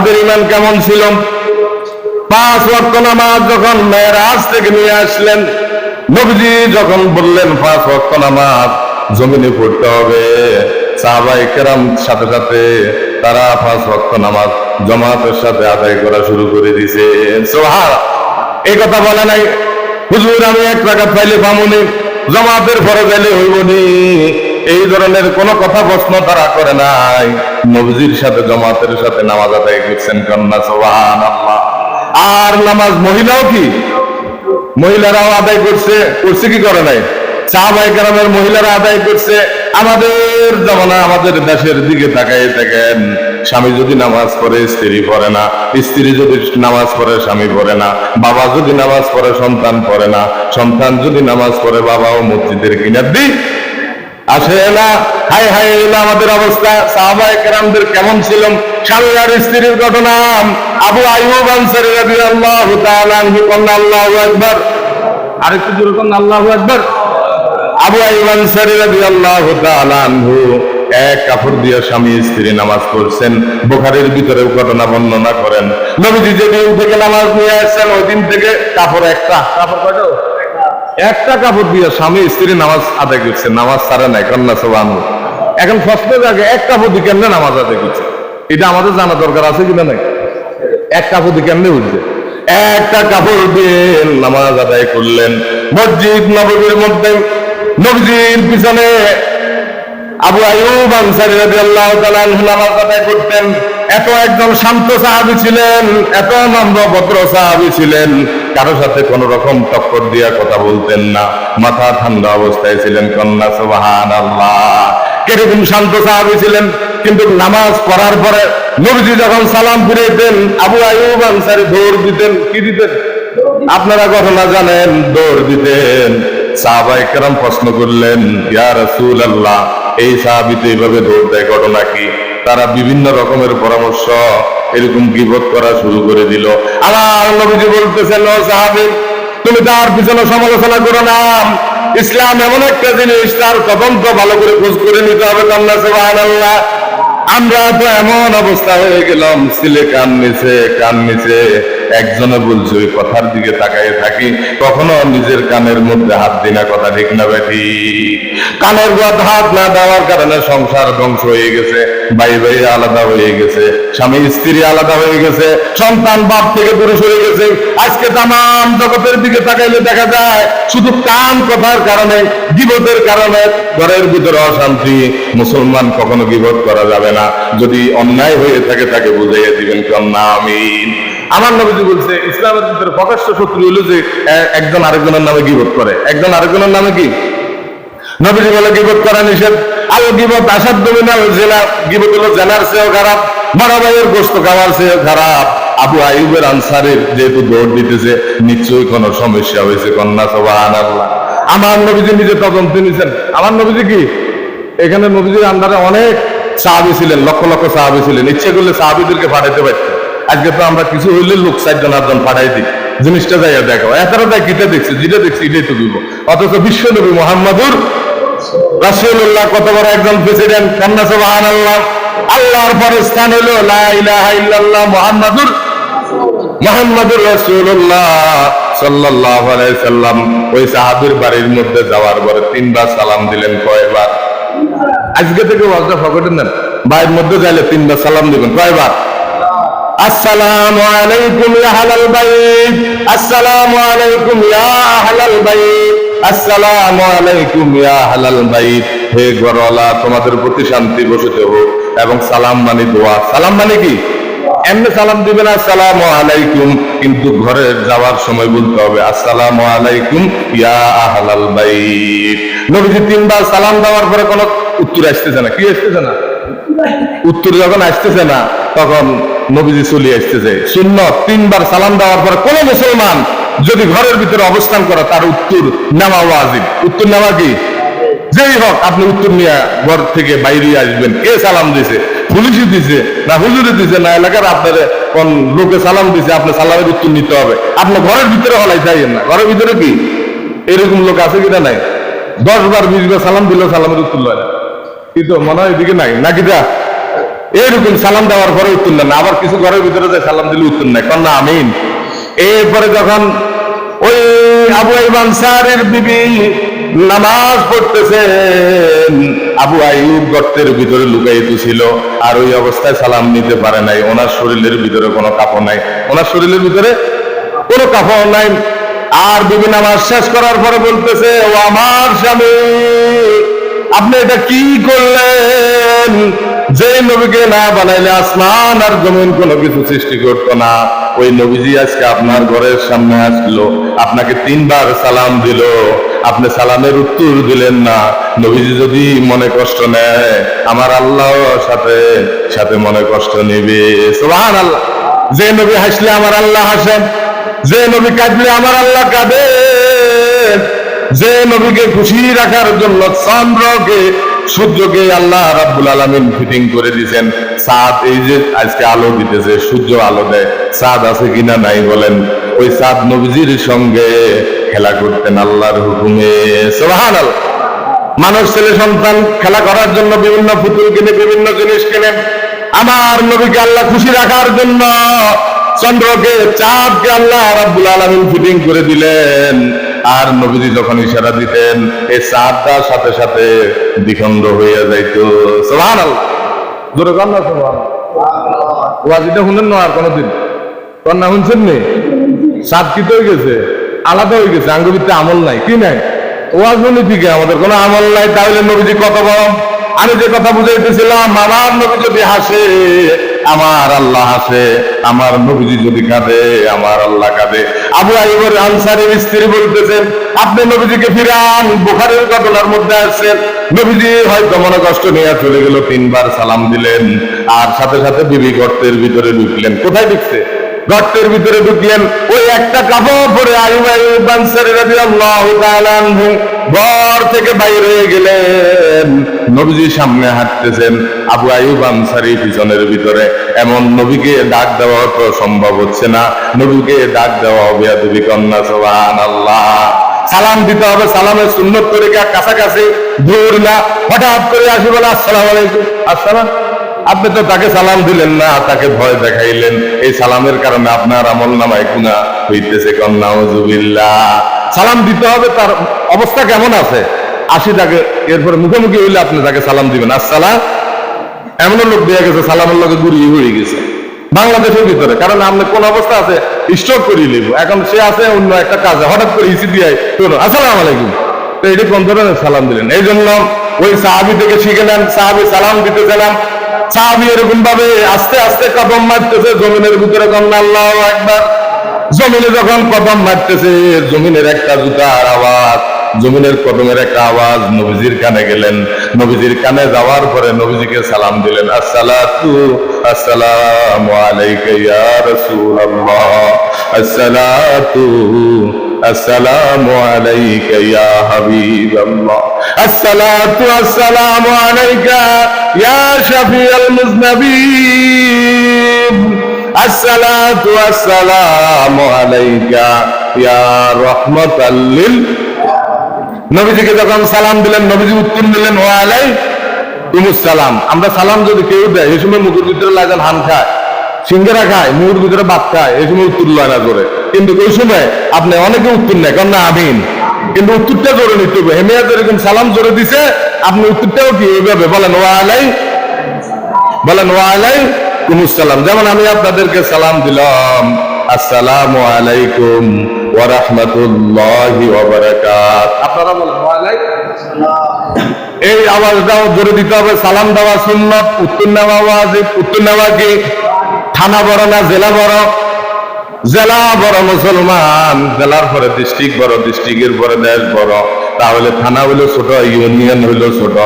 সাহাবাদের ঈমান কেমন ছিল? 5 ওয়াক্ত নামাজ যখন মেরাজ থেকে নিয়ে আসলেন, নবীজি যখন বললেন 5 ওয়াক্ত নামাজ জমিনে পড়তে হবে, সাহাবায়ে কেরাম সাথে সাথে তারা 5 ওয়াক্ত নামাজ জামাতের সাথে আদায় করা শুরু করে দিয়েছে। সুবহানাল্লাহ। এই কথা বলে নাই হুজুর আমি 1 রাকাত পাইলে পামুনি, জামাতের ফরজ হইলে হইবনি, এই ধরনের কোন কথা প্রশ্ন তারা করে নাই। নবীজির সাথে জামাতের সাথে নামাজ আদায় করছেন কন্যা। সুবহানাল্লাহ। আর নামাজ মহিলাও কি, মহিলারাও আদায় করছে কি করে নাই? সাহাবায়ে কেরামের মহিলারা আদায় করছে। আমাদের জামানা, আমাদের দেশের দিকে তাকায় দেখেন, স্বামী যদি নামাজ পড়ে স্ত্রী পড়ে না, স্ত্রী যদি নামাজ পড়ে স্বামী পড়ে না, বাবা যদি নামাজ পড়ে সন্তান পড়ে না, সন্তান যদি নামাজ পড়ে বাবাও মসজিদের কিনার দিক আসে না। হায় হায়, এলো আমাদের অবস্থা। সাহাবায়ে কেরামদের কেমন ছিল? স্বামী আর স্ত্রীর ঘটনা। আবু আইয়ুব আনসারী রাদিয়াল্লাহু তাআলা আনহু, আল্লাহু আকবার, আরেকটু জোরে কোন আল্লাহু আকবার। আবু আইয়ুব আনসারী রাদিয়াল্লাহু তাআলা আনহু এক কাপড় দিয়ে স্বামী স্ত্রী নামাজ পড়ছেন। বুখারীর ভিতরেও ঘটনা বর্ণনা করেন, নবীজি যেদিন থেকে নামাজ নিয়ে আসছেন ওই দিন থেকে কাপড় একটা, কাপড় কয়টা? একটা কাপড় দিয়ে স্বামী স্ত্রী নামাজ আদায় করছে, নামাজ ছাড়ে নাই। কন্যা সুবহানাল্লাহ। এখন প্রশ্ন জাগে, এক কাপড় দিয়ে কেমনে নামাজ আদায় করছে? এটা আমাদের জানা দরকার আছে কিনা নাই? এক কাপড় দিয়ে কেমনে উঠছে? একটা কাপড় দিয়ে নামাজ আদায় করলেন মসজিদ নববীর মধ্যে। নবীজির পিছনে আবু আইয়ুব আনসারী রাদিয়াল্লাহু তাআলা আনহু নামাজ আদায় করতেন। এত একজন শান্ত সাহাবী ছিলেন, এত নম্র ভদ্র সাহাবী ছিলেন, কারো সাথে কোন রকম টক্কর দিয়া কথা বলতেন না, মাথা ঠান্ডা অবস্থায় ছিলেন। কন্যা সুবহানাল্লাহ। কিরকম শান্ত সাহাবী ছিলেন। কিন্তু নামাজ পড়ার পরে নবীজি যখন সালাম ফিরাইতেন, আবু আইয়ুব আনসারী দৌড় দিতেন। কি দিতেন? আপনারা ঘটনা জানেন, দৌড় দিতেন। সাহাবায়ে কেরাম প্রশ্ন করলেন, ইয়া রাসূলুল্লাহ, এই সাহাবী তো এইভাবে দৌড় দেয়, ঘটনা কি? তারা বিভিন্ন রকমের পরামর্শ এরকম গীবত করা শুরু করে দিল। আমার নবীজি বলতেছেন, ও সাহাবী, তুমি তার পিছনে সমালোচনা করো না। ইসলাম এমন একটা জিনিস, তার তদন্ত ভালো করে খোঁজ করে নিতে হবে। কন্যা সুবহানাল্লাহ। আমরা তো এমন অবস্থা হয়ে গেলাম, সিলে কান নিচে একজনে বলছে ওই কথার দিকে তাকায় থাকি, কখনো নিজের কানের মধ্যে হাত দিই না। কথা ঠিক না বেটি? কানের মধ্যে হাত না দেওয়ার কারণে সংসার ধ্বংস হয়ে গেছে, ভাই ভাই আলাদা হয়ে গেছে, স্বামী স্ত্রী আলাদা হয়ে গেছে, সন্তান বাপ থেকে দূরে সরে গেছে। আজকে তামাম জগতের দিকে তাকাইলে দেখা যায় শুধু কান কথার কারণে, গীবতের কারণে ঘরের ভিতরে অশান্তি। মুসলমান কখনো গীবত করা যাবে না। যদি অন্যায় হয়ে থাকে তাকে বুঝাইয়া দিবেন। কন্যা আমিন। আমার নবীজি বলছে, ইসলামের ভিতরে প্রকাশ্য শত্রু হলো যে একজন আরেকজনের নামে গীবত করে। একজন আরেকজনের নামে কি? নবীজি বলে গীবত করা নিষেধ। আর গীবত আসার দমে না জেনা, গীবত হলো জেনার চেয়েও খারাপ, বড় ভাইয়ের গোশত খাওয়ার চেয়েও খারাপ। আবু আইয়ুবের আনসারীর যেহেতু দৌড় দিতেছে, নিশ্চয়ই কোনো সমস্যা হয়েছে। কন্যা সুবহানাল্লাহ। আমার নবীজি নিজে তদন্ত নিয়েছেন। আমার নবীজি কি, এখানে নবীজির আন্ডারে অনেক সাহাবী ছিলেন, লক্ষ লক্ষ সাহাবী ছিলেন। ইচ্ছে করলে সাহাবীদেরকে পাঠাইতে পারতেন। আজকে তো আমরা কিছু হইলে লোক 4জন 8জন পাঠাই দিই, জিনিসটা যাইয়া দেখো। এতটা তাই কিটা দেখছি, যেটা দেখছি এটাই তো দিব। অথচ বিশ্ব নবী মুহাম্মদুর রাসূলুল্লাহ কত বড় একজন প্রেসিডেন্ট। কন্যা সুবহানাল্লাহ। আল্লাহর পরে স্থান হলো লা ইলাহা ইল্লাল্লাহ মুহাম্মাদুর রাসূলুল্লাহ সাল্লাল্লাহু আলাইহি সাল্লাম। ওই সাহাবীর বাড়ির মধ্যে যাওয়ার পরে 3 বার সালাম দিলেন। কয়বার? আজকে থেকে ওয়াজটা ফকটেন না, বাড়ির মধ্যে যাইলে 3 বার সালাম দিবেন। কয়বার? আসসালামু আলাইকুম ইয়া আহলাল বাইত, আসসালামু আলাইকুম ইয়া আহলাল বাইত, আসসালামু আলাইকুম ইয়া আহলাল বাইত। হে ঘরওয়ালা, তোমাদের প্রতি শান্তি বসিত হোক। এবং সালাম মানে দোয়া। সালাম মানে কি? এমনি সালাম দিবেন আসসালামু আলাইকুম, কিন্তু ঘরে যাওয়ার সময় বলতে হবে আসসালামু আলাইকুম ইয়া আহলাল বাইত। নবীজি 3 বার সালাম দেওয়ার পরে কোনো উত্তর আসতেছে না। কি আসতেছে না? উত্তর যখন আসতেছে না, তখন নবীজি চলে আসতেছে। সুন্নত 3 বার সালাম দেওয়ার পরে কোন মুসলমান যদি ঘরের ভিতরে অবস্থান করে, তার উত্তর নেওয়া ওয়াজিব। উত্তর নেওয়া কি? যেই হোক, আপনি উত্তর নিয়ে ঘর থেকে বাইরে আসবেন। কে সালাম দিছে? পুলিশই দিছে না হুজুরে দিছে না এলাকার আপনার কোন লোকে সালাম দিছে, আপনি সালামের উত্তর নিতে হবে। আপনি ঘরের ভিতরে হলাই যাইয়েন না। ঘরের ভিতরে কি এরকম লোক আছে কিনা? নাই। 10 বার 20 বার সালাম দিলেও সালামের উত্তর লয় না। কিন্তু মনে হয় এদিকে নাই নাকি? যা এরকম সালাম দেওয়ার পরে উত্তর নেন, আবার কিছু ঘরের ভিতরে যে সালাম দিলে উত্তর নেয়, কন্যা আমিন। এরপরে যখন ওই আবু আইয়ুব আনসারীর বিবি নামাজ পড়তেছেন, আবু আইয়ুব গর্তের ভিতরে লুকায়িত ছিল, আর ওই অবস্থায় সালাম নিতে পারে নাই। ওনার শরীরের ভিতরে কোনো কাপড় নাই, ওনার শরীরের ভিতরে কোনো কাপড় নাই। আর বিবি নামাজ শেষ করার পরে বলতেছে, ও আমার স্বামী, আপনি এটা কি করলেন? যে নবীকে না বানাইলে আসমান আর জমিন কোনো কিছু সৃষ্টি করতো না, ওই নবীজি আজকে আপনার ঘরের সামনে আসলো, আপনাকে 3 বার সালাম দিল, আপনি সালামের উত্তর দিলেন না। নবীজি যদি মনে কষ্ট নেয়, আমার আল্লাহ সাথে সাথে মনে কষ্ট নেবে। সুবহানাল্লাহ। যে নবী হাসলে আমার আল্লাহ হাসেন, যে নবী কাঁদলে আমার আল্লাহ কাঁদে, যে নবীকে খুশি রাখার জন্য চন্দ্রকে সূর্যকে আল্লাহ রাব্বুল আলামিন ফিটিং করে দিয়েছেন। চাঁদ এই যে আজকে আলো দিতেছে, সূর্য আলো দেয়, চাঁদ আছে কিনা নাই বলেন? ওই চাঁদ নবীজির সঙ্গে খেলা করতেন আল্লাহর হুকুমে। সুবহানাল্লাহ। মানুষ ছেলে সন্তান খেলা করার জন্য বিভিন্ন পুতুল কিনে, বিভিন্ন জিনিস কিনে। আমার নবীকে আল্লাহ খুশি রাখার জন্য চন্দ্রকে, চাঁদকে আল্লাহ রাব্বুল আলামিন ফিটিং করে দিলেন। আর নবীজি যখন ইশারা দিতেন, এই চাঁদটা সাথে সাথে দ্বিখণ্ড হয়ে যাইত। সুবহানাল্লাহ। জোরে কান না সুবহানাল্লাহ। ওয়াজিটা শুনেন না আর কোনদিন? কন্যা শুনছেন নি? চাঁদ কি হয়ে গেছে? আলাদা হয়ে গেছে, আঙ্গুলিতে আমল নাই, কি নাই? ওয়াজ শুনি ঠিক, আমাদের কোনো আমল নাই। তাহলে নবীজি কত বড়! আমি যে কথা বুঝাইতেছিলাম, আমার নবী যদি হাসে, আমার আল্লাহ হাসে, আমার নবীজি যদি কাঁদে, আমার আল্লাহ কাঁদে। আবু আইয়ুব আনসারীর স্ত্রী বলতেছেন, আপনি নবীজিকে ফিরান। বুখারীর ঘটনার মধ্যে আছে, নবীজি হয়তো মনে কষ্ট নিয়ে চলে গেল, 3 বার সালাম দিলেন, আর সাথে সাথে বিবি গর্তের ভিতরে ঢুকলেন। কোথায় ঢুকছে? গর্তের ভিতরে ঢুকলেন। ওই একটা কাপড় পরে আইয়ুব আনসারী রাদিয়াল্লাহু তাআলা আনহু ঘর থেকে বাইরে হয়ে গেলেন। নবীজির সামনে হাঁটতেছেন, আবু আইয়ুব আনসারী পিছনের ভিতরে। এমন নবীকে ডাক দেওয়া তো সম্ভব হচ্ছে না, নবীকে ডাক দেওয়া বেয়াদবি কন্যা। সুবহানাল্লাহ। সালাম দিতে হবে, সালামের সুন্নত তরিকা কাছাকাছি, দূর না। হঠাৎ করে আসি বলে আসসালামু আলাইকুম, আসসালাম। আপনি তো তাকে সালাম দিলেন না, তাকে ভয় দেখাইলেন। এই সালামের কারণে আপনার আমল নামায় গুনাহ হইতেছে। নাউযুবিল্লাহ। সালাম দিতে হবে, তার অবস্থা কেমন আছে আসি তাকে, এরপরে মুখোমুখি হইলে আপনি তাকে সালাম দিবেন। আসসালাম। এমন লোক দিয়ে গেছে সালামের লোকে গুড়িয়ে হয়ে গেছে বাংলাদেশের ভিতরে। কারণ আপনি কোন অবস্থা আছে স্টক করিয়ে নিব, এখন সে আছে অন্য একটা কাজে, হঠাৎ করে ইসি দিয়ে আসসালাম আলাইকুম, তো এটা কোন ধরনের সালাম দিলেন? এই জন্য ওই সাহাবি থেকে শিখে নেন, সাহাবি সালাম দিতেছিলাম, সাহাবি এরকম ভাবে আস্তে আস্তে কদম মারতেছে জমিনের ভিতরে। কন্যা আল্লাহু আকবার। জমিনে যখন কদম মারতেছে, জমিনের একটা জুতার আওয়াজ, জমিনের কদমের একটা আওয়াজ নবীজির কানে গেলেন। নবীজির কানে যাওয়ার পরে নবীজিকে সালাম দিলেন, আসসালাতু আসসালামু আলাইকা ইয়া রাসূলুল্লাহ, আসসালাতু আসসালামু আলাইকা ইয়া হাবিবাল্লাহ, আসসালাতু আসসালামু আলাইকা ইয়া শাফিউল মুযনিবিন, আসসালাতু আসসালামু আলাইকা ইয়া রাহমাতাল লিল। নবীজিকে যখন সালাম দিলেন, নবীজি উত্তর দিলেন ওয়া আলাইকুমুস সালাম। আমরা সালাম যদি কেউ দেয়, এই সময় মুখের ভিতরে লাগান হান খায়, সিঙ্গারা খায়, মুখের ভিতরে ভাত খায়, এই সময় উত্তর লয় না জোরে। কিন্তু ওই সময় আপনি অনেকে উত্তর নেয়, কারণ না আমিন, কিন্তু উত্তরটা জোরে নিতে হবে। হেমিয়া যেরকম সালাম জোরে দিছে, আপনি উত্তরটাও কি ওইভাবে বলেন, বলেন ওয়া আলাইকুমুস সালাম। যেমন আমি আপনাদেরকে সালাম দিলাম, আসসালামু আলাইকুম ওয়া রাহমাতুল্লাহি ওয়া বারাকাত, আপনারা বলেন ওয়া আলাইকুম আসসালাম। এই আওয়াজটাও জোরে দিতে হবে। সালাম দেওয়া সুন্নাত, উত্তর নেওয়া ওয়াজিব। উত্তর নেওয়া কি? থানা বড় না জেলা বড়? জেলা বড় মুসলমান, জেলার পরে ডিস্ট্রিক্ট বড়, ডিস্ট্রিক্টের পরে দেশ বড়। তাহলে থানা হইলো ছোট, ইউনিয়ন হইলো ছোট,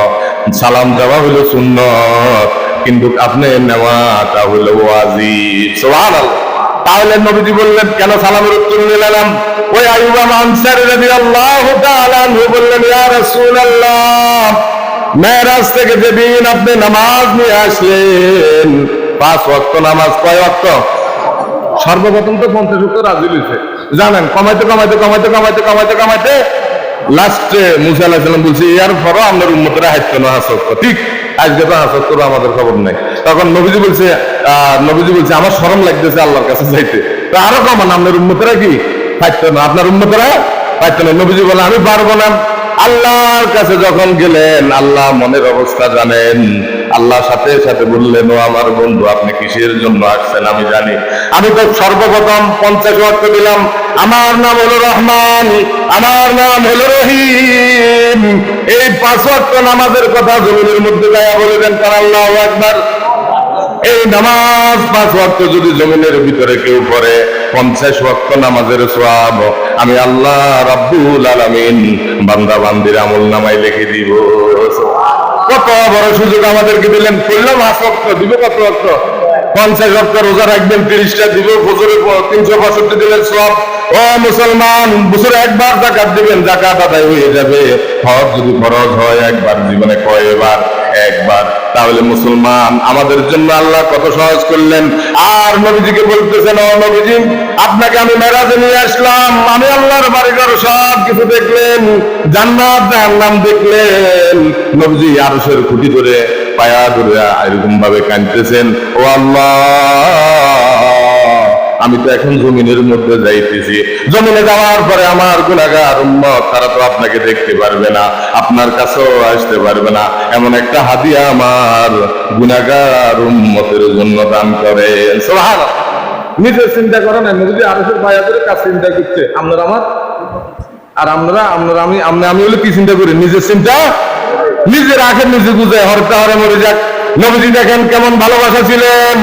সালাম দেওয়া হইলো সুন্নত, কিন্তু আপনি নেওয়াটা হইলো ওয়াজিব। সুবহানাল্লাহ। তাহলে নবীজি বললেন, কেন সালামের উত্তর নিলাম? ওই আইয়ুব আনসারী রাদিয়াল্লাহু তাআলা আনহু বললেন, ইয়া রাসূলুল্লাহ, মেরাজ থেকে যেদিন আপনি নামাজ নিয়ে আসলেন, 5 ওয়াক্ত নামাজ, কয় ওয়াক্ত? সর্বপ্রথম তো 50 ওয়াক্ত রাজি হয়েছে, জানেন, কমাইতে কমাইতে কমাইতে কমাইতে কমাইতে কমাইতে লাস্টে মুসা আলাইহিস সালাম বলছে, এর পরও আপনার উম্মতেরা হাইতো না 5 ওয়াক্ত। ঠিক, আজকে তো 5 ওয়াক্ত আমাদের খবর নাই। তখন নবীজি বলছে আমার শরম লাগতেছে আল্লাহর কাছে যাইতে। তো আরো কমান, আপনার উম্মতেরা কি পাইতো না? আপনার উম্মতেরা পাইতো না। নবীজি বলে আমি পারবো না। আল্লাহর কাছে যখন গেলেন, আল্লাহ মনের অবস্থা জানেন। আল্লাহ সাথে সাথে বললেন, ও আমার বন্ধু, আপনি কিসের জন্য আসছেন আমি জানি। আমি তো সর্বপ্রথম 50 ওয়াক্ত দিলাম। আমার নাম হলো রহমান, আমার নাম হলো রহিম। এই 5 ওয়াক্ত নামাজের কথা জমিনের মধ্যে গায়া বলে দেন, কারণ আল্লাহু আকবার। এই নামাজ 5 ওয়াক্ত যদি জমিনের ভিতরে কেউ পড়ে, 50 ওয়াক্ত নামাজের সওয়াব আমি আল্লাহ রাব্বুল আলামিন বান্দা বান্দির আমল নামায় লিখে দিব। কত বড় সুযোগ আমাদেরকে দিলেন। পড়লাম 5 ওয়াক্ত, দিব কত ওয়াক্ত? 50 ওয়াক্ত রোজা রাখবেন, 30টা দিব, ফজরে 365 দিলেন সওয়াব। ও মুসলমান, বছরে একবার যাকাত দিবেন, যাকাত আদায় হয়ে যাবে। হজ যদি ফরজ হয় একবার জীবনে, কয়বার? একবার। তাহলে মুসলমান, আমাদের জন্য আল্লাহ কত সহজ করলেন। আর নবীজিকে বলতেছেন, ও নবীজি, আপনাকে আমি মেরাজে নিয়ে আসলাম। আমি আল্লাহর বাড়িঘর সব কিছু দেখলেন, জান্নাত জাহান্নাম দেখলেন। নবীজি আরশের খুঁটি ধরে পায়া ধরে এরকম ভাবে কাঁদতেছেন, ও আল্লাহ, আমি তো এখন জমিনের মধ্যে যাইতেছি। জমিনে যাওয়ার পরে আমার গুনাহগার উম্মত, তারা তো আপনাকে দেখতে পারবে না, আপনার কাছেও আসতে পারবে না। এমন একটা হাদিয়া আমার গুনাহগার উম্মতের জন্য দান করেন। সুবহানাল্লাহ। নিজের চিন্তা করেন না, নবীজি আরশের পায়া ধরে কাজ চিন্তা করতে, আপনারা আমার আর আমি হলে কি চিন্তা করি? নিজের চিন্তা, নিজের আখের নিজে বুঝে হরতে হরে মরে যাক। নবীজি দেখেন কেমন ভালোবাসা ছিলেন।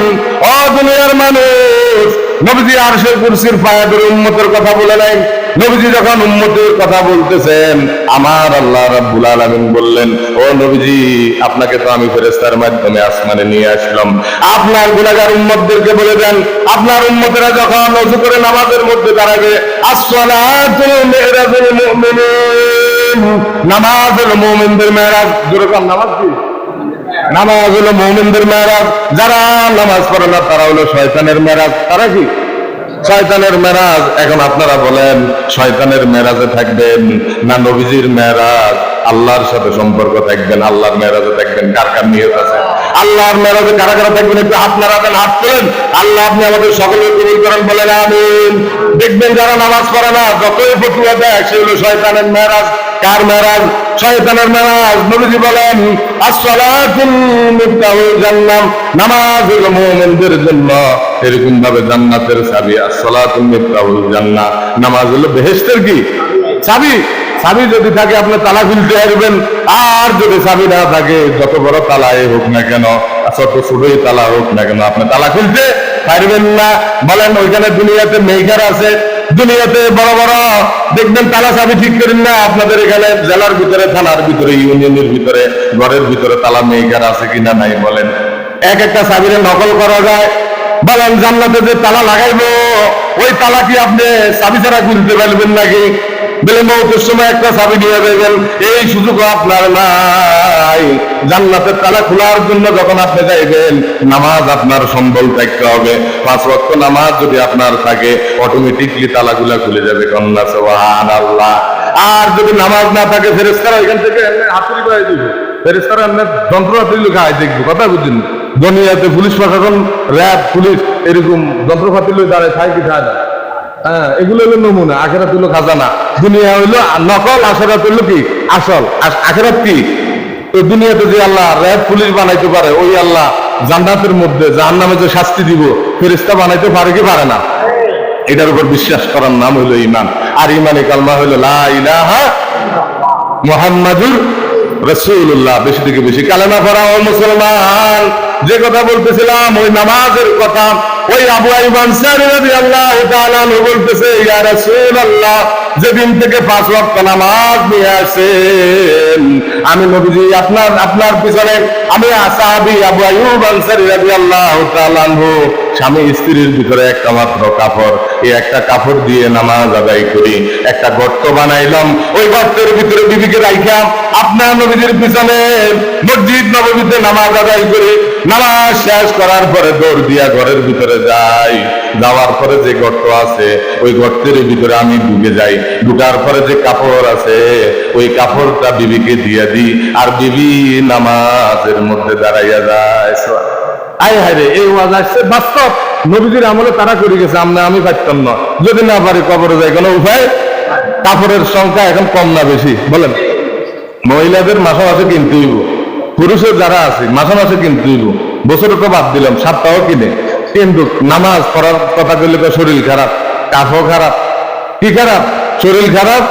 ও দুনিয়ার মানুষ, নবীজি আরশের কুরসির পায়া ধরে উম্মতের কথা বলে নাই। নবীজি যখন উম্মতের কথা বলতেছেন, আমার আল্লাহ রাব্বুল আলামিন বললেন, ও নবীজি, আপনাকে তো আমি ফেরেশতার মাধ্যমে আসমানে নিয়ে আসলাম। আপনার গুনাহগার উম্মতদেরকে বলে দেন, আপনার উম্মতেরা যখন ওযু করে নামাজের মধ্যে দাঁড়াবে, আসসালাতু মিরাজুল মুমিনিন, নামাজ হলো মুমিনদের মেরাজ। যেরকম নামাজ কি? নামাজ হলো মুমিনদের মেরাজ। যারা নামাজ পড়ে না তারা হলো শয়তানের মেরাজ। তারা কি? শয়তানের মেরাজ। এখন আপনারা বলেন, শয়তানের মেরাজে থাকবেন না নবীজির মেরাজ? আল্লাহর সাথে সম্পর্ক থাকবেন, আল্লাহর মেরাজে থাকবেন। কার কার নিয়ত আছে? আল্লাহর মেরাজে কারা কারা থাকবেন? একটু হাত নাড়াবেন, হাত তোলেন। আল্লাহ আপনি আমাদের সকলের কবুল করেন, বলেন আমিন। দেখবেন যারা নামাজ পড়ে না, যতই ফতুয়া দেয়, সে হলো শয়তানের মেরাজ। কার মেরাজ? শয়তানের মেরাজ। নবীজি বলেন, আসসালাতু মিফতাহুল জান্নাহ, নামাজ হলো মুমিনদের জন্য এরকম ভাবে জান্নাতের চাবি। আসসালাতু মিফতাহুল জান্নাহ, নামাজ হলো বেহেশতের কি? চাবি। চাবি যদি থাকে আপনি তালা খুলতে পারবেন, আর যদি চাবি না থাকে, যত বড় তালাই হোক না কেন, যত ছোটই তালা হোক না কেন, আপনি তালা খুলতে পারবেন না। বলেন, ওইখানে দুনিয়াতে মেকার আছে, দুনিয়াতে বড় বড় দেখবেন তালা চাবি ঠিক করেন না। আপনাদের এখানে জেলার ভিতরে, থানার ভিতরে, ইউনিয়নের ভিতরে, ঘরের ভিতরে তালা মেকার আছে কিনা নাই? বলেন, এক একটা চাবিরে নকল করা যায়। বলেন, জান্নাতে যে তালা লাগাইবো, ওই তালা কি আপনি চাবি ছাড়া খুলতে পারবেন নাকি? বলে, মৌতের সময় একটা চাবি নিয়ে দেবেন, এই সুযোগ আপনার নাই। জান্নাতের তালা খোলার জন্য যখন আপনি যাইবেন, নামাজ আপনার সম্বল থাকতে হবে। 5 ওয়াক্ত নামাজ যদি আপনার থাকে, অটোমেটিকলি তালাগুলা খুলে যাবে। কন্যা সুবহানাল্লাহ। আর যদি নামাজ না থাকে, ফেরেশতারা এখান থেকে হাতুড়ি করে দিবে। ফেরেশতারা আপনার যন্ত্র হাতুড়ি খায় দেখবো। কথা বুঝছেন? দুনিয়াতে পুলিশ প্রশাসন, র্যাব, পুলিশ এরকম যন্ত্রপাতি লই দাঁড়ায়, খায় কি খায় না? হ্যাঁ, এগুলো হলো নমুনা। আখেরাত হলো খাজানা। দুনিয়া হইলো নকল, আখেরাত হলো কি? আসল। আখেরাত কি? তো দুনিয়াতে যে আল্লাহ র্যাব, পুলিশ বানাইতে পারে, ওই আল্লাহ জান্নাতের মধ্যে জাহান্নামে যে শাস্তি দিব, ফেরেশতা বানাইতে পারে কি পারে না? এটার উপর বিশ্বাস করার নাম হইলো ঈমান। আর ঈমানে কালমা হইলো লা ইলাহা মুহাম্মাদুর রাসূলুল্লাহ। বেশি থেকে বেশি কালেমা পড়া। ও মুসলমান, যে কথা বলতেছিলাম ওই নামাজের কথা, ওই আবু আইয়ুব আনসারী রাদিয়াল্লাহু তাআলা আনহু বলতেছে, ইয়া রাসূলুল্লাহ, যেদিন থেকে 5 ওয়াক্ত নামাজ নিয়ে আসেন, আমি নবীজি আপনার পিছনে আমি সাহাবী আবু আইয়ুব আনসারী রাদিয়াল্লাহু তাআলা আনহু, স্বামী স্ত্রীর ভিতরে একটা মাত্র কাপড়, এই একটা কাপড় দিয়ে নামাজ আদায় করি। একটা গর্ত বানাইলাম, ওই গর্তের ভিতরে বিবিকে রাইখা আপনার নবীজির পিছনে মসজিদ নববীতে নামাজ আদায় করি। নামাজ শেষ করার পরে দৌড় দিয়া ঘরের ভিতরে যাই। যাওয়ার পরে যে গর্ত আছে, ওই গর্তের ভিতরে আমি ঢুকে যাই। ঢুকার পরে যে কাপড় আছে, ওই কাপড়টা বিবিকে দিয়ে দিই, আর বিবি নামাজের মধ্যে দাঁড়াইয়া যায়। আয় হায় রে, এই ওয়াজ আসছে বাস্তব, নবীজির আমলে তারা করে গেছে, আমি পারতাম না। যদি না পারি কবরে যাই, কোনো উপায়? কাপড়ের সংখ্যা এখন কম না বেশি বলেন? মহিলাদের মাসে মাসে কিনতে হইব, পুরুষের যারা আছে মাসে মাসে কিনতে হইব। বছরে তো বাদ দিলাম, সপ্তাহ কিনে, কিন্তু নামাজ পড়ার কথা কইলে তো শরীর খারাপ, কাফও খারাপ। কি খারাপ? শরীর খারাপ,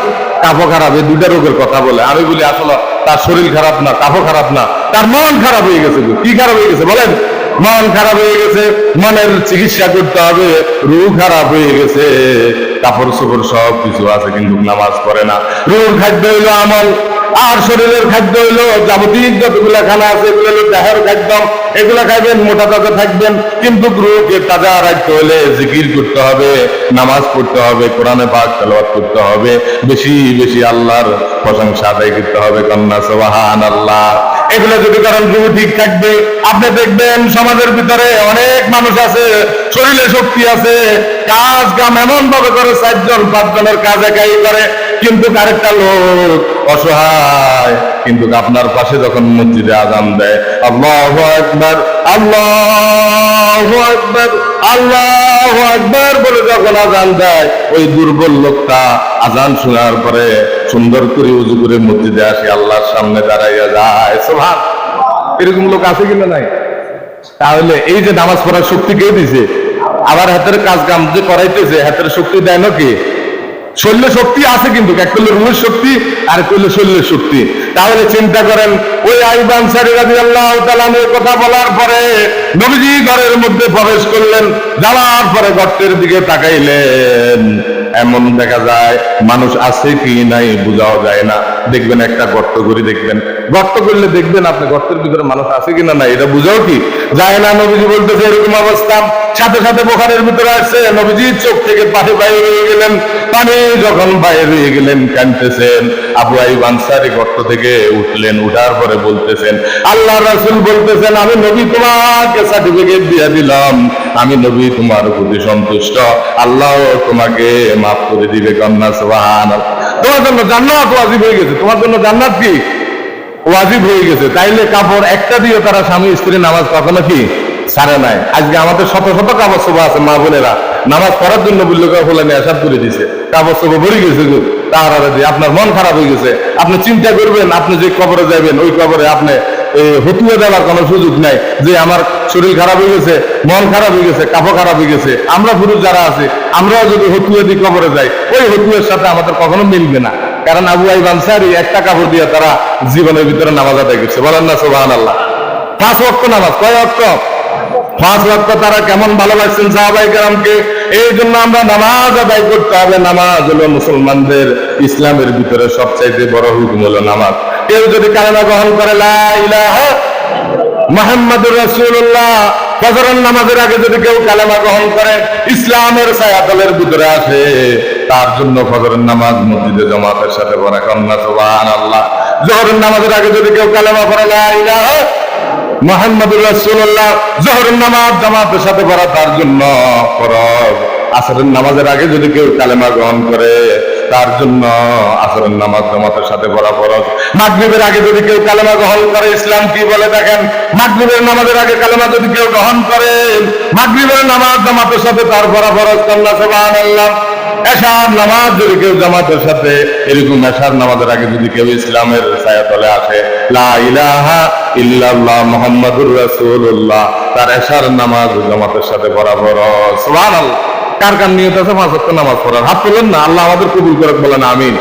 কাফও খারাপ, এই দুইটা রোগের কথা বলে। আমি বলি আসলে তার শরীর খারাপ না, কাফও খারাপ না, তার মন খারাপ হয়ে গেছে। কি খারাপ হয়ে গেছে বলেন? মন খারাপ হয়ে গেছে, মনের চিকিৎসা করতে হবে। রুহ খারাপ হয়ে গেছে, কাপড় চোপড় সব কিছু আছে, কিন্তু নামাজ পড়ে না। রুহ খাদ্য হইলো আমল, আর শরীরের খাদ্য হইলো যাবতীয় যতগুলা খানা আছে, এগুলো হলো দেহের খাদ্য। এগুলা খাইবেন, মোটা তাজা থাকবেন। কিন্তু রুহকে তাজা রাখতে হলে জিকির করতে হবে, নামাজ পড়তে হবে, কোরআনে পাক তেলাওয়াত করতে হবে, বেশি বেশি আল্লাহর প্রশংসা আদায় করতে হবে। কন্যা সুবহানাল্লাহ। এগুলো যদি করেন রুহ ঠিক থাকবে। আপনি দেখবেন সমাজের ভিতরে অনেক মানুষ আছে, শরীরে শক্তি আছে, কাজ কাম এমন ভাবে করে, 4 জন 5 জনের কাজ একাই করে, কিন্তু আরেকটা লোক অসহায়। কিন্তু আপনার পাশে যখন মসজিদে আযান দেয়, আল্লাহু আকবার, আল্লাহু আকবার, আল্লাহু আকবার বলে যখন আযান দেয়, ওই দুর্বল লোকটা আযান শোনার পরে সুন্দর করে ওযু করে মসজিদে আসে, আল্লাহর সামনে দাঁড়াইয়া যায়। সুবহান। এরকম লোক আছে কিনা নাই? তাহলে এই যে নামাজ পড়ার শক্তি কে দিছে? আবার হাতের কাজ কাম যে করাইতেছে, হাতের শক্তি দেয় নাকি? শরীরের শক্তি আছে, কিন্তু এক করলে রুহের শক্তি, আর করলে শরীরের শক্তি। তাহলে চিন্তা করেন, ওই আইয়ুব আনসারী রাদিয়াল্লাহু তাআলা এর কথা বলার পরে নবীজি ঘরের মধ্যে প্রবেশ করলেন। যাওয়ার পরে গর্তের দিকে তাকাইলেন, এমন দেখা যায় মানুষ আছে কি নাই বোঝাও যায় না। দেখবেন একটা গর্ত করে, দেখবেন গর্ত করলে দেখবেন আপনি গর্তের ভিতরে মানুষ আছে কিনা নাই, এটা বুঝাও কি যায় না। নবীজি বলতেছে এরকম অবস্থা। সাথে সাথে বুখারীর ভিতরে আসছে, নবীজির চোখ থেকে পানি বাইরে হয়ে গেলেন। পানি যখন বাইরে হয়ে গেলেন, কাঁদতেছেন। আবু আইয়ুব আনসারী গর্ত থেকে উঠলেন, উঠার পরে বলতেছেন, আল্লাহ রাসূল বলতেছেন, আমি নবী তোমাকে সার্টিফিকেট দিয়ে দিলাম, আমি নবী তোমার প্রতি সন্তুষ্ট, আল্লাহ তোমাকে মাফ করে দিবে। কন্যা সুবহানাল্লাহ। তোমার জন্য জান্নাত ওয়াজিব হয়ে গেছে, তোমার জন্য জান্নাত কি ওয়াজিব হয়ে গেছে। তাইলে কাপড় একটা দিয়ে তারা স্বামী স্ত্রী নামাজ কখনো কি ছাড়ে নাই। আজকে আমাদের শত শত কাপড় চোপড় আছে, মা বোনেরা নামাজ পড়ার জন্য বললে ফোলানি আসাদ করে দিছে, কাপড় চোপড় ভরে গেছে তাহারা। আপনার মন খারাপ হয়ে গেছে, আপনি চিন্তা করবেন, আপনি যে কবরে যাবেন ওই কবরে আপনি হতুয়া দেওয়ার কোনো সুযোগ নাই, যে আমার শরীর খারাপ হয়ে গেছে, মন খারাপ হয়ে গেছে, কাপড় খারাপ হয়ে গেছে। আমরা পুরুষ যারা আছে, আমরাও যদি হতুয়া দিয়ে কবরে যাই, ওই হতুয়ের সাথে আমাদের কখনো মিলবে না। কারণ আবু আইয়ুব আনসারী একটা কাপড় দিয়ে তারা জীবনের ভিতরে নামাজ আদায় করছে। বলেন না সুবহানাল্লাহ। 5 ওয়াক্ত নামাজ, কয় ওয়াক্ত? 5 ওয়াক্ত। তারা কেমন ভালোবাসছেন সাহাবায়ে কেরামকে। এই জন্য আমরা নামাজ আদায় করতে হবে। নামাজ হলো মুসলমানদের ইসলামের ভিতরে সবচাইতে বড় হুকুম হলো নামাজ। কেউ যদি কালেমা গ্রহণ করে, লা ইলাহা মুহাম্মাদুর রাসূলুল্লাহ, ফজরের নামাজের আগে যদি কেউ কালেমা গ্রহণ করে, ইসলামের ছায়াতলের ভিতরে আসে, তার জন্য ফজরের নামাজ মসজিদে জামাতের সাথে পড়া। কন্যা সুবহানাল্লাহ। যোহরের নামাজের আগে যদি কেউ কালেমা পড়ে, লা ইলাহা মুহাম্মাদুর রাসূলুল্লাহ, যোহরের নামাজ জামাতের সাথে পড়া তার জন্য ফরজ। আসরের নামাজের আগে যদি কেউ কালেমা গ্রহণ করে, তার জন্য আসরের নামাজ জামাতের সাথে পড়া ফরজ। মাগরিবের আগে যদি কেউ কালেমা গ্রহণ করে, ইসলাম কি বলে দেখেন, মাগরিবের নামাজের আগে কালেমা যদি কেউ গ্রহণ করে, মাগরিবের নামাজ জামাতের সাথে তার পড়া ফরজ। কন্যা সুবহানাল্লাহ। এশার নামাজ যদি কেউ জামাতের সাথে, এরকম এশার নামাজের আগে যদি কেউ ইসলামের ছায়াতলে আসে, লা ইলাহা ইল্লাল্লাহ মুহাম্মাদুর রাসূলুল্লাহ, তার এশার নামাজ জামাতের সাথে পড়া ফরজ। সুবহানাল্লাহ। কার কার নিয়ত আছে 5 ওয়াক্ত নামাজ পড়ার? হাত তোলেন না, আল্লাহ আমাদের কবুল করুক, বলেন আমিন।